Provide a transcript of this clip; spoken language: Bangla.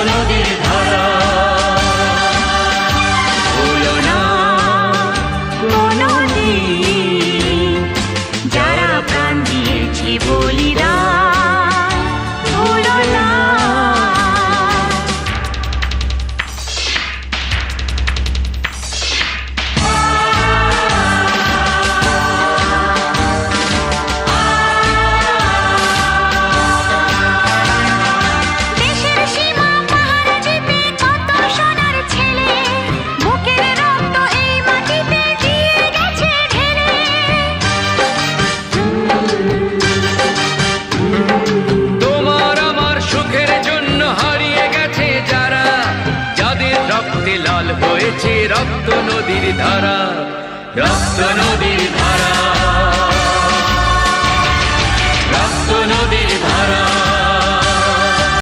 নদীর ধারা। ভুলো না কোনোদিন যারা প্রাণ দিয়েছে বলিদান, ভুলো না। রক্তে লাল হয়েছে রক্ত নদীর ধারা, রক্ত নদীর